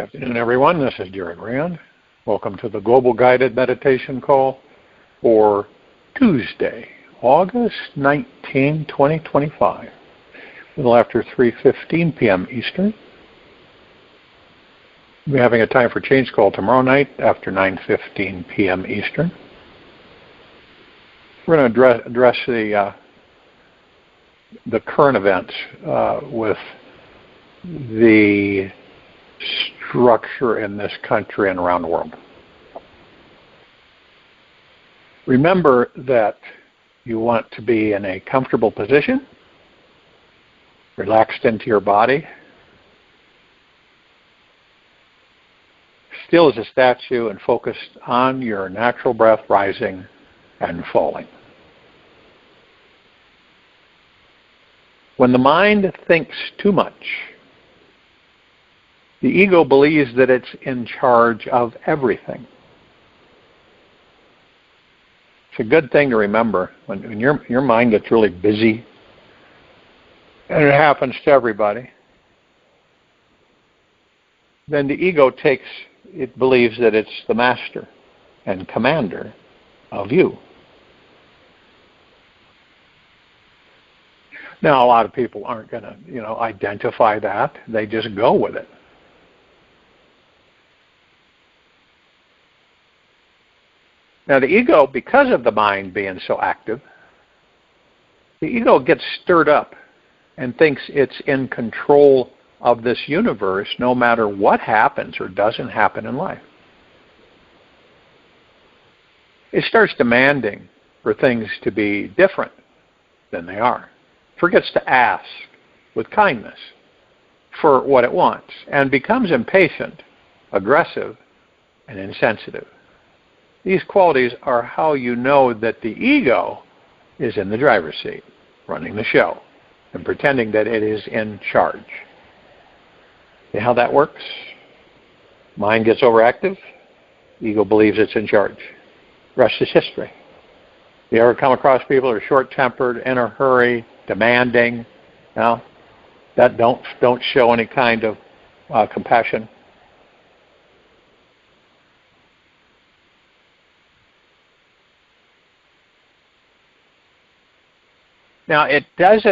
afternoon, everyone. This is Derek Rand. Welcome to the Global Guided Meditation Call for Tuesday, August 19, 2025, a little after 3:15 p.m. Eastern. We'll be having a time for change call tomorrow night after 9:15 p.m. Eastern. We're going to address the current events with the structure in this country and around the world. Remember that you want to be in a comfortable position, relaxed into your body, still as a statue, and focused on your natural breath rising and falling. When the mind thinks too much, the ego believes that it's in charge of everything. It's a good thing to remember when your mind gets really busy, and it happens to everybody, then the ego believes that it's the master and commander of you. Now, a lot of people aren't going to, identify that. They just go with it. Now, the ego, because of the mind being so active, the ego gets stirred up and thinks it's in control of this universe no matter what happens or doesn't happen in life. It starts demanding for things to be different than they are. Forgets to ask with kindness for what it wants and becomes impatient, aggressive, and insensitive. These qualities are how you know that the ego is in the driver's seat, running the show, and pretending that it is in charge. See how that works? Mind gets overactive, ego believes it's in charge. Rest is history. You ever come across people who are short-tempered, in a hurry, demanding, that don't show any kind of compassion? Now, it does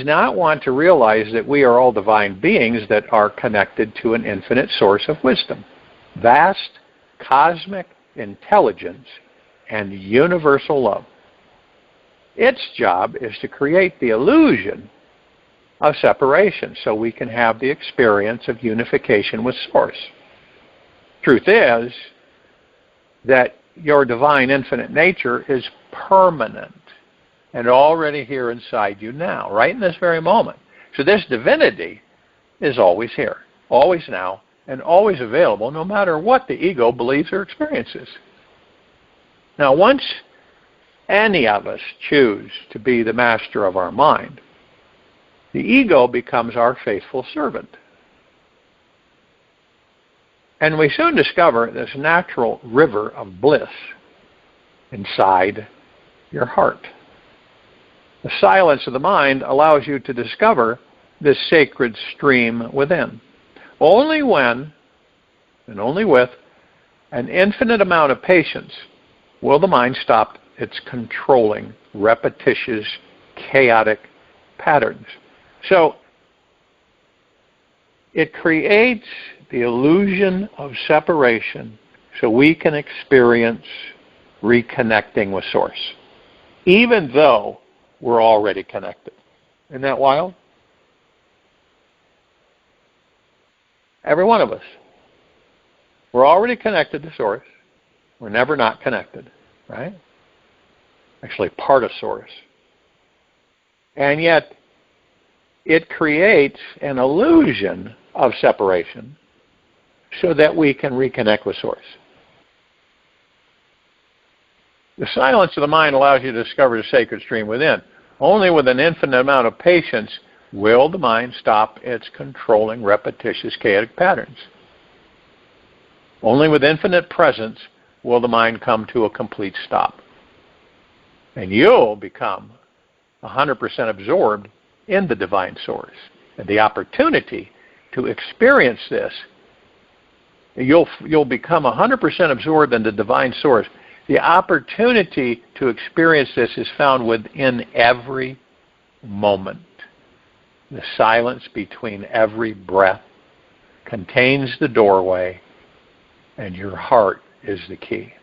not want to realize that we are all divine beings that are connected to an infinite source of wisdom, vast cosmic intelligence, and universal love. Its job is to create the illusion of separation so we can have the experience of unification with Source. Truth is that your divine infinite nature is permanent and already here inside you now, right in this very moment. So this divinity is always here, always now, and always available, no matter what the ego believes or experiences. Now, once any of us choose to be the master of our mind, the ego becomes our faithful servant. And we soon discover this natural river of bliss inside your heart. The silence of the mind allows you to discover this sacred stream within. Only when, and only with, an infinite amount of patience will the mind stop its controlling, repetitious, chaotic patterns. So, it creates the illusion of separation so we can experience reconnecting with Source, even though we're already connected. Isn't that wild? Every one of us. We're already connected to Source. We're never not connected, right? Actually part of Source. And yet, it creates an illusion of separation so that we can reconnect with Source. The silence of the mind allows you to discover the sacred stream within. Only with an infinite amount of patience will the mind stop its controlling, repetitious, chaotic patterns. Only with infinite presence will the mind come to a complete stop. And you'll become 100% absorbed in the divine source. And the opportunity to experience this You'll become 100% absorbed in the divine source. The opportunity to experience this is found within every moment. The silence between every breath contains the doorway, and your heart is the key.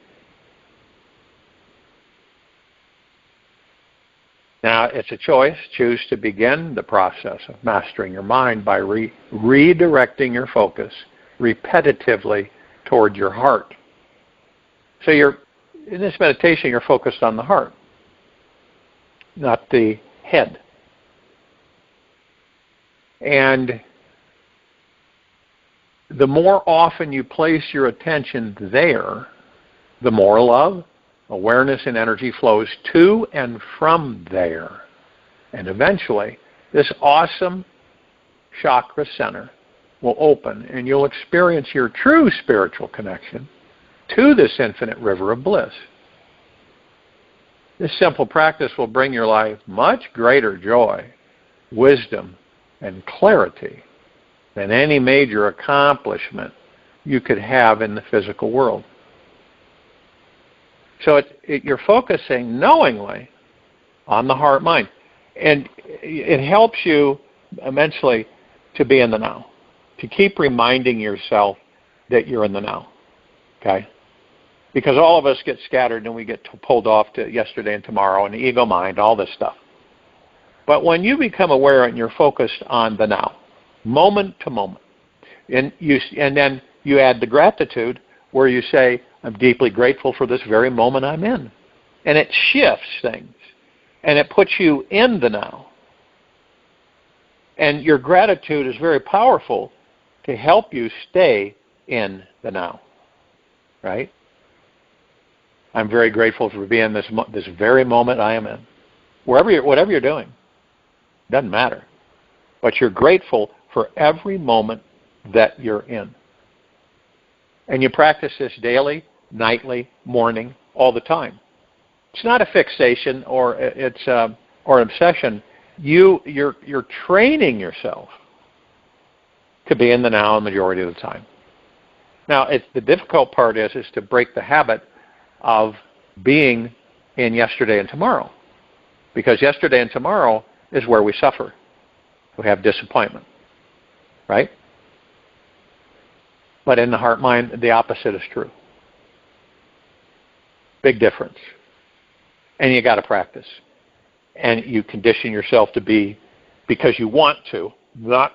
Now, it's a choice. Choose to begin the process of mastering your mind by redirecting your focus repetitively toward your heart. So in this meditation, you're focused on the heart, not the head. And the more often you place your attention there, the more love, awareness, and energy flows to and from there. And eventually, this awesome chakra center will open, and you'll experience your true spiritual connection to this infinite river of bliss. This simple practice will bring your life much greater joy, wisdom, and clarity than any major accomplishment you could have in the physical world. So you're focusing knowingly on the heart-mind. And it helps you immensely to be in the now, to keep reminding yourself that you're in the now. Okay? Because all of us get scattered and we get pulled off to yesterday and tomorrow and the ego mind, all this stuff. But when you become aware and you're focused on the now, moment to moment, and then you add the gratitude where you say, I'm deeply grateful for this very moment I'm in. And it shifts things. And it puts you in the now. And your gratitude is very powerful to help you stay in the now. Right? I'm very grateful for being this very moment I am in. Whatever you're doing, doesn't matter. But you're grateful for every moment that you're in. And you practice this daily, nightly, morning, all the time. It's not a fixation or an obsession. You're training yourself to be in the now the majority of the time. Now, the difficult part is to break the habit of being in yesterday and tomorrow. Because yesterday and tomorrow is where we suffer. We have disappointment. Right? But in the heart-mind, the opposite is true. Big difference. And you got to practice. And you condition yourself to be because you want to, not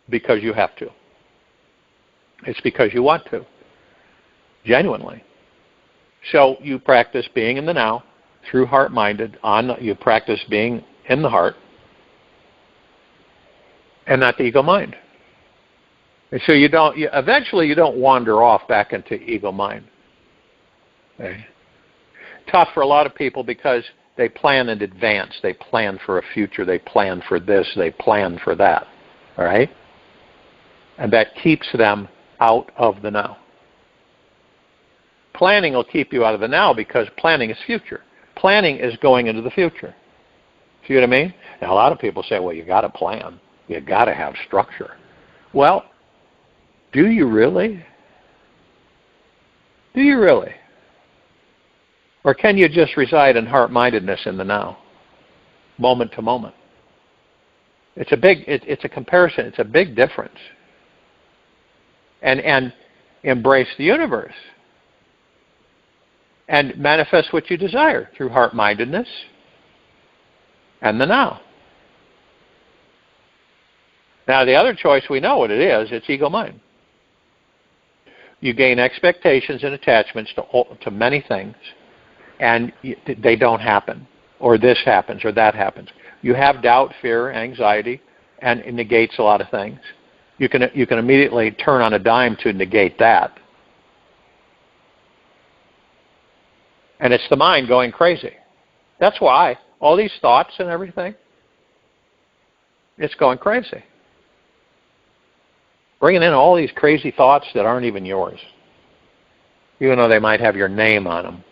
because you have to. It's because you want to, genuinely. So you practice being in the now through heart-minded. You practice being in the heart and not the ego mind. And so eventually you don't wander off back into ego mind. Okay? Tough for a lot of people because they plan in advance. They plan for a future. They plan for this. They plan for that. All right? And that keeps them out of the now. Planning will keep you out of the now because planning is future. Planning is going into the future. See what I mean? Now, a lot of people say, well, you got to plan. You got to have structure. Well, do you really? Do you really? Or can you just reside in heart-mindedness in the now, moment to moment? It's a comparison. It's a big difference. And embrace the universe. And manifest what you desire through heart-mindedness and the now. Now, the other choice, we know what it is. It's ego mind. You gain expectations and attachments to many things, and they don't happen. Or this happens, or that happens. You have doubt, fear, anxiety, and it negates a lot of things. You can immediately turn on a dime to negate that. And it's the mind going crazy. That's why all these thoughts and everything, it's going crazy. Bringing in all these crazy thoughts that aren't even yours, even though they might have your name on them.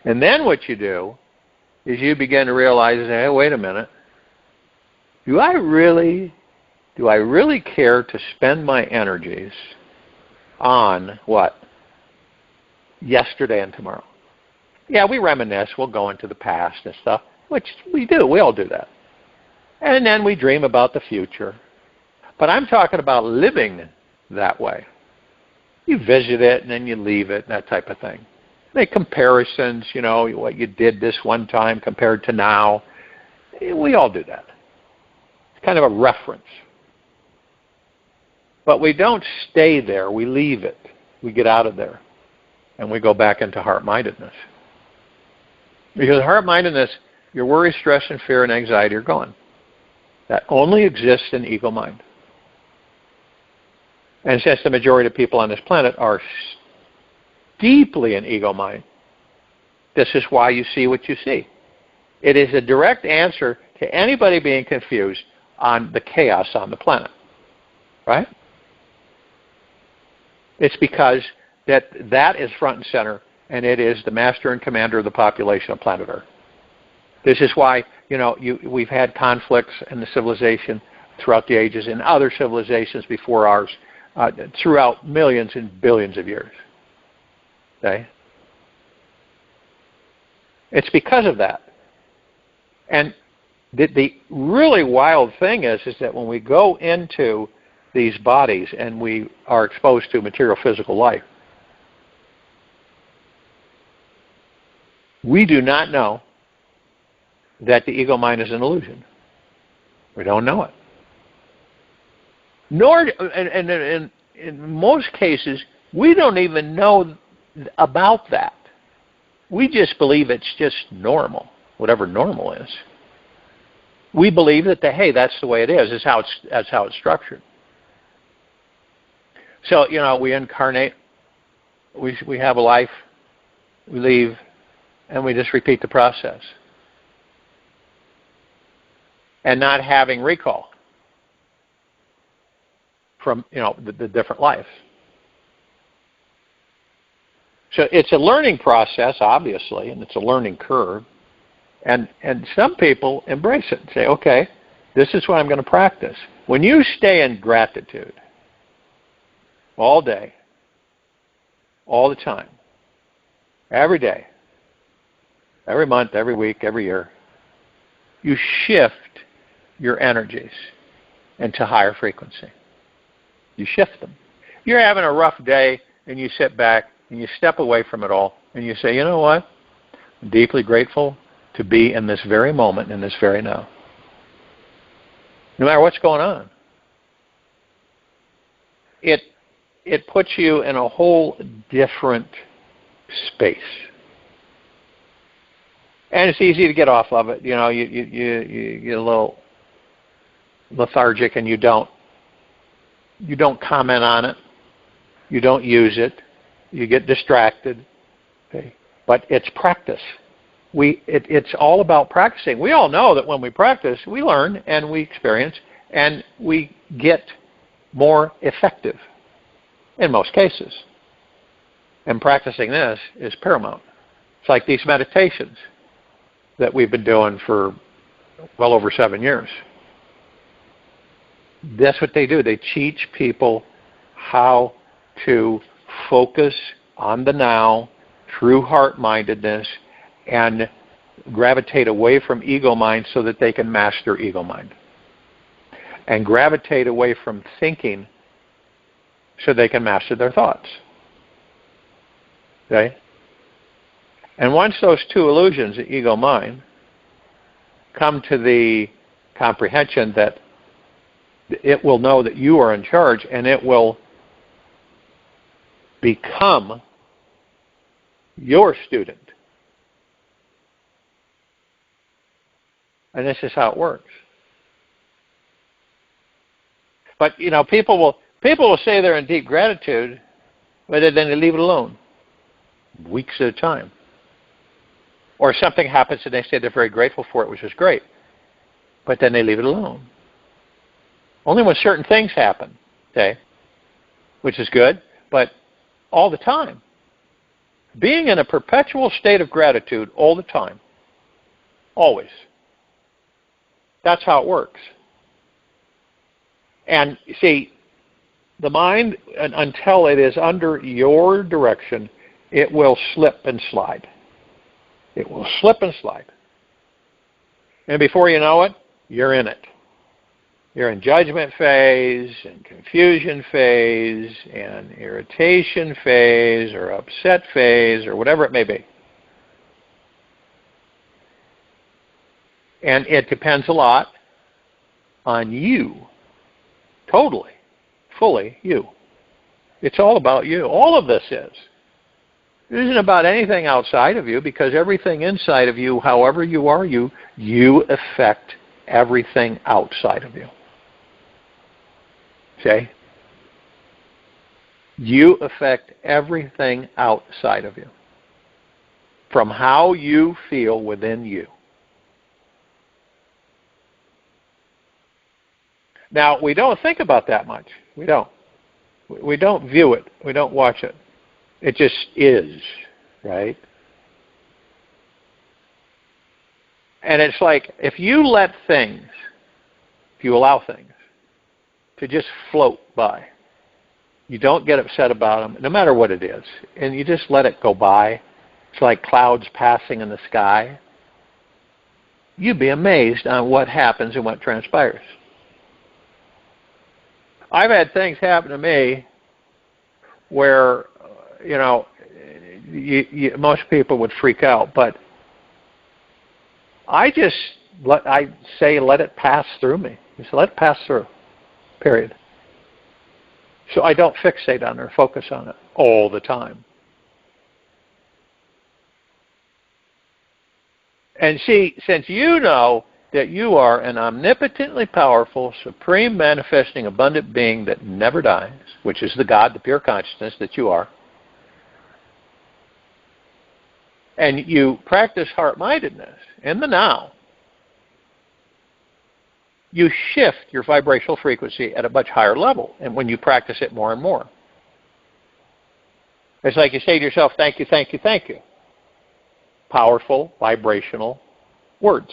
And then what you do is you begin to realize, hey, wait a minute. Do I really do I really care to spend my energies on what? Yesterday and tomorrow. Yeah, we reminisce. We'll go into the past and stuff, which we do. We all do that. And then we dream about the future. But I'm talking about living that way. You visit it and then you leave it, that type of thing. Make comparisons, what you did this one time compared to now. We all do that. It's kind of a reference. But we don't stay there. We leave it. We get out of there. And we go back into heart-mindedness. Because heart-mindedness, your worry, stress, and fear and anxiety are gone. That only exists in ego mind. And since the majority of people on this planet are deeply in ego mind, this is why you see what you see. It is a direct answer to anybody being confused on the chaos on the planet. Right? It's because that is front and center, and it is the master and commander of the population of planet Earth. This is why, we've had conflicts in the civilization throughout the ages, in other civilizations before ours, throughout millions and billions of years. Okay? It's because of that. And the really wild thing is that when we go into these bodies and we are exposed to material physical life, we do not know that the ego mind is an illusion. We don't know it. Nor, and in most cases, we don't even know about that. We just believe it's just normal, whatever normal is. We believe that, hey, that's the way it is. That's how it's structured. So, we incarnate, we have a life, we leave, and we just repeat the process. And not having recall from, the different lives. So it's a learning process, obviously, and it's a learning curve. And some people embrace it and say, okay, this is what I'm going to practice. When you stay in gratitude all day, all the time, every day, every month, every week, every year, you shift your energies into higher frequency. You shift them. You're having a rough day and you sit back and you step away from it all and you say, you know what? I'm deeply grateful to be in this very moment, in this very now. No matter what's going on. It puts you in a whole different space. And it's easy to get off of it. You get a little lethargic and you don't comment on it. You don't use it. You get distracted. Okay? But it's practice. It's all about practicing. We all know that when we practice, we learn and we experience and we get more effective in most cases. And practicing this is paramount. It's like these meditations that we've been doing for well over 7 years. That's what they do. They teach people how to focus on the now through heart-mindedness and gravitate away from ego mind so that they can master ego mind. And gravitate away from thinking so they can master their thoughts. Okay? And once those two illusions, the ego mind, come to the comprehension that it will know that you are in charge and it will become your student. And this is how it works. But, people will say they're in deep gratitude, but then they leave it alone, weeks at a time. Or something happens and they say they're very grateful for it, which is great, but then they leave it alone. Only when certain things happen, okay, which is good, but all the time. Being in a perpetual state of gratitude all the time, always. That's how it works. And see, the mind, until it is under your direction, it will slip and slide. It will slip and slide. And before you know it, you're in it. You're in judgment phase, and confusion phase, and irritation phase, or upset phase, or whatever it may be. And it depends a lot on you. Totally. Fully you. It's all about you. All of this is. It isn't about anything outside of you, because everything inside of you, however you are you affect everything outside of you. Okay? You affect everything outside of you. From how you feel within you. Now, we don't think about that much. We don't. We don't view it. We don't watch it. It just is, right? And it's like, if you let things, if you allow things to just float by, you don't get upset about them, no matter what it is, and you just let it go by. It's like clouds passing in the sky. You'd be amazed on what happens and what transpires. I've had things happen to me where, most people would freak out, but I say let it pass through me. Just let it pass through, period. So I don't fixate on it or focus on it all the time. And see, since you know that you are an omnipotently powerful, supreme manifesting abundant being that never dies, which is the God, the pure consciousness that you are, and you practice heart-mindedness in the now, you shift your vibrational frequency at a much higher level, and when you practice it more and more. It's like you say to yourself, thank you, thank you, thank you. Powerful, vibrational words.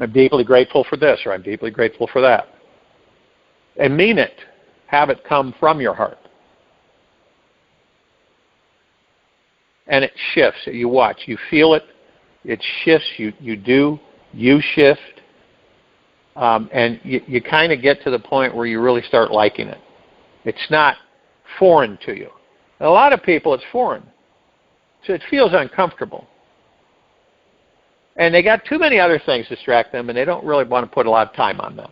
I'm deeply grateful for this, or I'm deeply grateful for that. And mean it. Have it come from your heart. And it shifts. You watch. You feel it. It shifts. You shift. And you kind of get to the point where you really start liking it. It's not foreign to you. A lot of people, it's foreign. So it feels uncomfortable. And they got too many other things to distract them, and they don't really want to put a lot of time on them.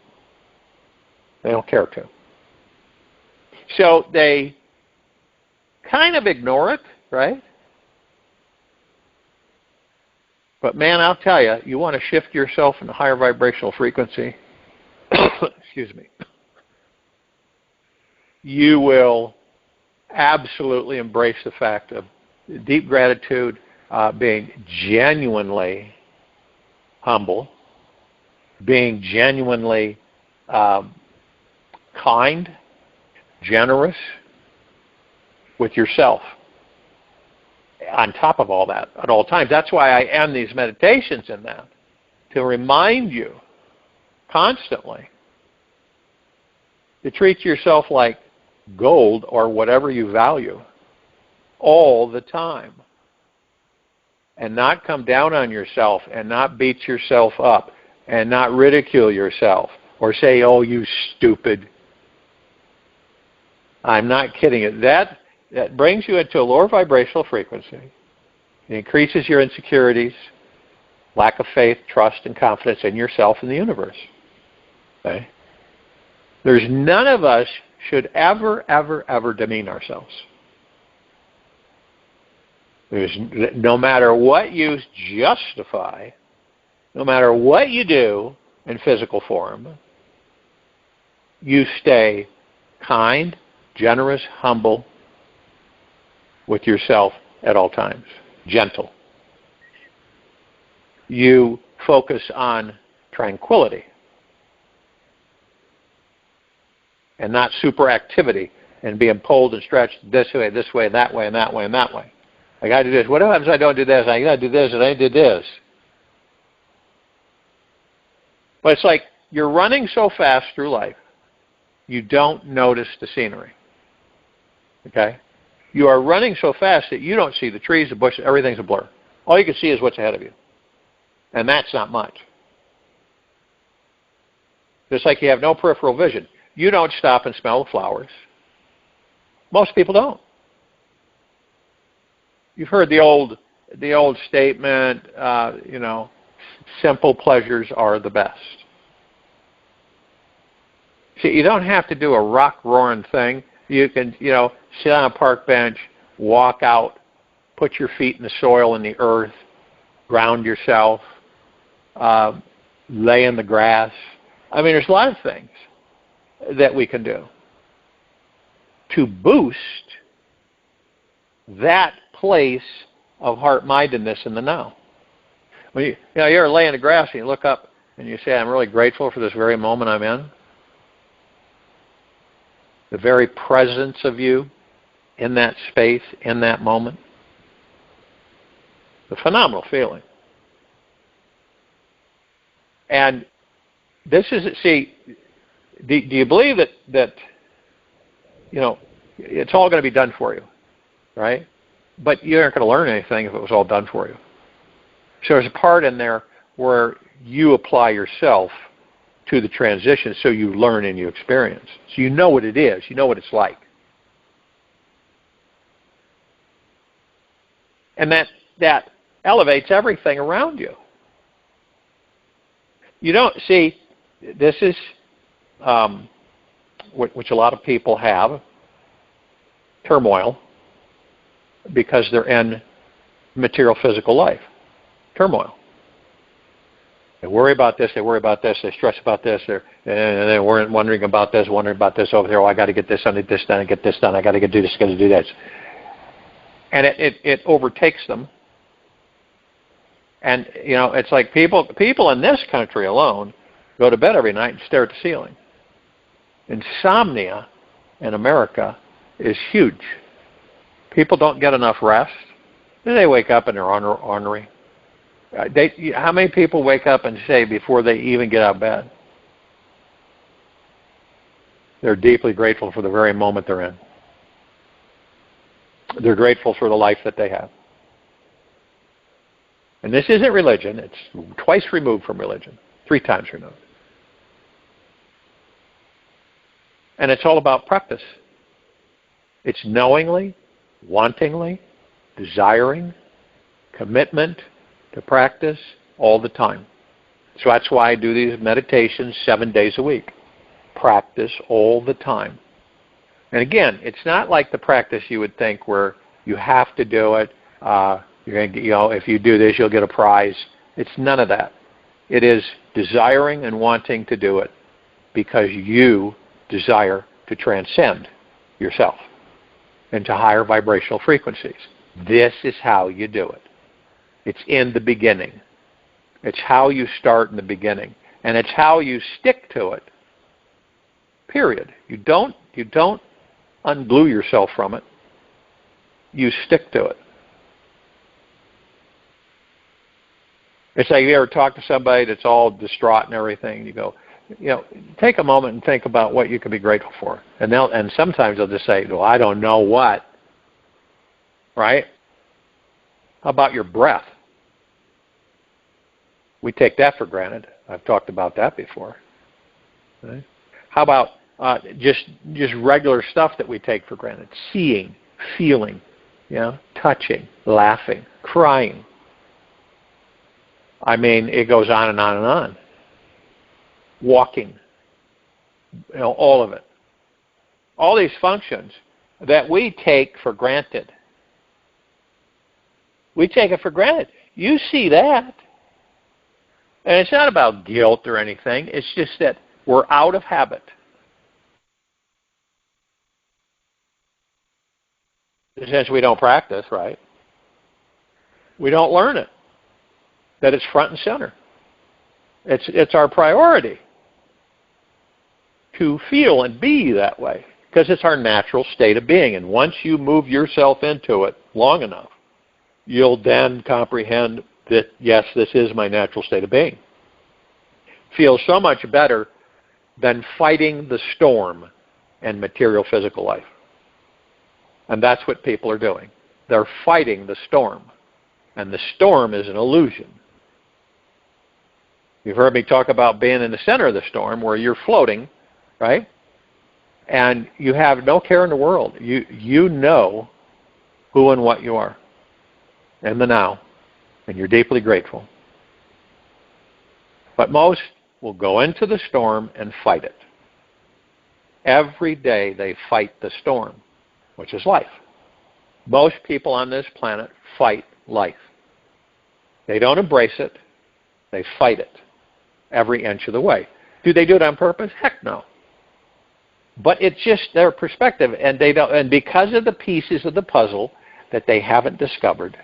They don't care to. So they kind of ignore it, right? But man, I'll tell you, you want to shift yourself in a higher vibrational frequency. Excuse me. You will absolutely embrace the fact of deep gratitude, being genuinely humble, being genuinely kind, generous with yourself. On top of all that, at all times. That's why I end these meditations in that, to remind you constantly to treat yourself like gold or whatever you value all the time. And not come down on yourself and not beat yourself up and not ridicule yourself or say, oh, you stupid. I'm not kidding you. That brings you into a lower vibrational frequency. It increases your insecurities, lack of faith, trust, and confidence in yourself and the universe. Okay? There's none of us should ever, ever, ever demean ourselves. There's, no matter what you justify, no matter what you do in physical form, you stay kind, generous, humble with yourself at all times. Gentle. You focus on tranquility and not superactivity and being pulled and stretched this way, that way, and that way, and that way. I got to do this. What happens if I don't do this? I got to do this, and I did this. But it's like you're running so fast through life, you don't notice the scenery. Okay? You are running so fast that you don't see the trees, the bushes, everything's a blur. All you can see is what's ahead of you. And that's not much. Just like you have no peripheral vision. You don't stop and smell the flowers. Most people don't. You've heard the old statement, simple pleasures are the best. See, you don't have to do a rock-roaring thing. You can, sit on a park bench, walk out, put your feet in the soil and the earth, ground yourself, lay in the grass. I mean, there's a lot of things that we can do to boost that place of heart-mindedness in the now. When you ever lay in the grass and you look up and you say, I'm really grateful for this very moment I'm in. The very presence of you in that space, in that moment. A phenomenal feeling. And this is, do you believe that it's all going to be done for you, right? But you aren't going to learn anything if it was all done for you. So there's a part in there where you apply yourself to the transition so you learn and you experience. So you know what it is. You know what it's like. And that elevates everything around you. You don't see, this is which a lot of people have, turmoil, because they're in material physical life. Turmoil. They worry about this, they stress about this, and they're wondering about this over there. Oh, I got to get this done, I get this done, I got to do this, got to do that. And it overtakes them. And, it's like people in this country alone go to bed every night and stare at the ceiling. Insomnia in America is huge. People don't get enough rest. They wake up and they're ornery. How many people wake up and say before they even get out of bed, they're deeply grateful for the very moment they're in. They're grateful for the life that they have. And this isn't religion. It's twice removed from religion. 3 times removed. And it's all about practice. It's knowingly, wantingly, desiring, commitment to practice all the time. So that's why I do these meditations 7 days a week. Practice all the time. And again, it's not like the practice you would think where you have to do it. You're going to get, if you do this, you'll get a prize. It's none of that. It is desiring and wanting to do it because you desire to transcend yourself into higher vibrational frequencies. This is how you do it. It's in the beginning. It's how you start in the beginning. And it's how you stick to it. Period. You don't unglue yourself from it. You stick to it. It's like you ever talk to somebody that's all distraught and everything, and you go, take a moment and think about what you can be grateful for. And sometimes they'll just say, well, I don't know what. Right? How about your breath? We take that for granted. I've talked about that before. Right? How about just regular stuff that we take for granted? Seeing, feeling, touching, laughing, crying. I mean, it goes on and on and on. Walking, all of it. All these functions that we take for granted. We take it for granted. You see that. And it's not about guilt or anything. It's just that we're out of habit. Since we don't practice, right? We don't learn it. That it's front and center. It's our priority to feel and be that way because it's our natural state of being. And once you move yourself into it long enough, you'll then comprehend that, yes, this is my natural state of being. feels so much better than fighting the storm in material physical life. And that's what people are doing. They're fighting the storm. And the storm is an illusion. You've heard me talk about being in the center of the storm where you're floating, right? And you have no care in the world. You know who and what you are in the now. And you're deeply grateful. But most will go into the storm and fight it. Every day they fight the storm, which is life. Most people on this planet fight life. They don't embrace it. They fight it every inch of the way. Do they do it on purpose? Heck no. But it's just their perspective, and they don't. And because of the pieces of the puzzle that they haven't discovered,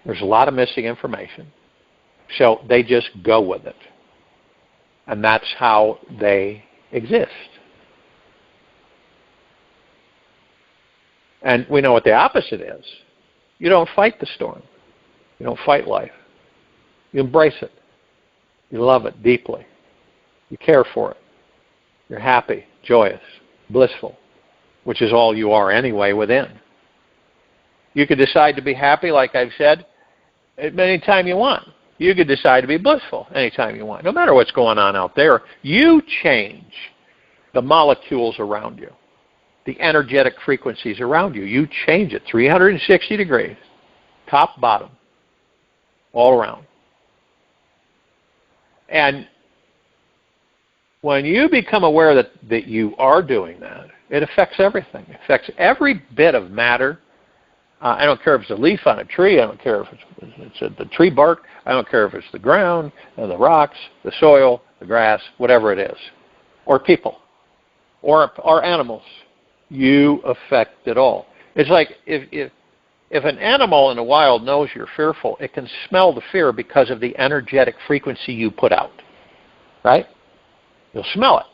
there's a lot of missing information. So they just go with it. And that's how they exist. And we know what the opposite is. You don't fight the storm. You don't fight life. You embrace it. You love it deeply. You care for it. You're happy, joyous, blissful, which is all you are anyway within. You could decide to be happy, like I've said, at any time you want. You could decide to be blissful anytime you want. No matter what's going on out there, you change the molecules around you, the energetic frequencies around you. You change it 360 degrees, top, bottom, all around. And when you become aware that you are doing that, it affects everything. It affects every bit of matter. I don't care if it's a leaf on a tree. I don't care if it's the tree bark. I don't care if it's the ground, the rocks, the soil, the grass, whatever it is. Or people. Or animals. You affect it all. It's like if an animal in the wild knows you're fearful, it can smell the fear because of the energetic frequency you put out. Right? You'll smell it.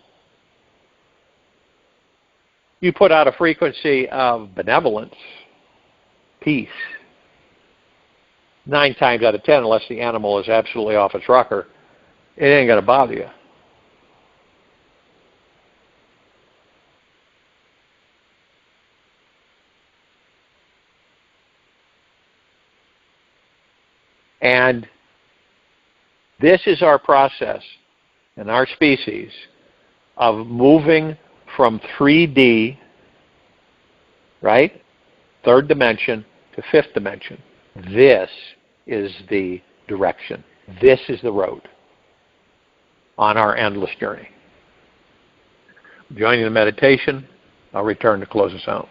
You put out a frequency of benevolence, peace. 9 times out of 10, unless the animal is absolutely off its rocker, it ain't going to bother you. And this is our process in our species of moving from 3D, right, 3rd dimension, to 5th dimension. This is the direction. This is the road on our endless journey. Joining the meditation, I'll return to close us out.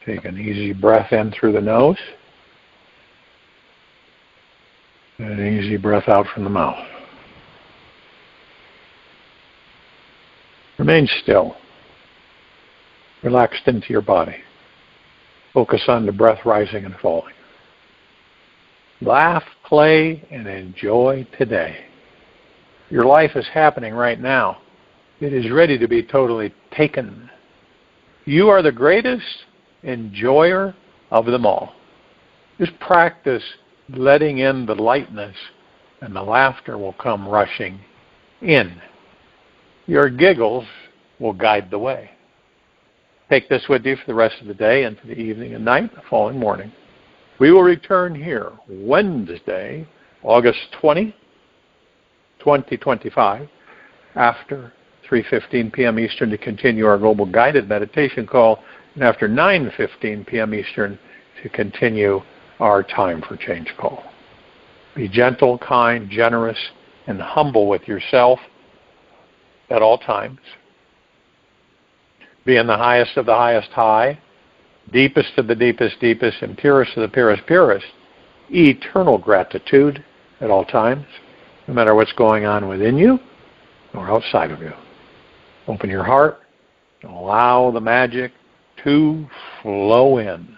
Take an easy breath in through the nose. And an easy breath out from the mouth. Remain still. Relaxed into your body. Focus on the breath rising and falling. Laugh, play, and enjoy today. Your life is happening right now. It is ready to be totally taken. You are the greatest enjoyer of them all. Just practice letting in the lightness, and the laughter will come rushing in. Your giggles will guide the way. Take this with you for the rest of the day and for the evening and night, the following morning. We will return here Wednesday, August 20, 2025, after 3:15 p.m. Eastern to continue our global guided meditation call, and after 9:15 p.m. Eastern to continue our time for change call. Be gentle, kind, generous, and humble with yourself at all times. Be in the highest of the highest high, deepest of the deepest deepest, and purest of the purest purest. Eternal gratitude at all times, no matter what's going on within you or outside of you. Open your heart and allow the magic to flow in.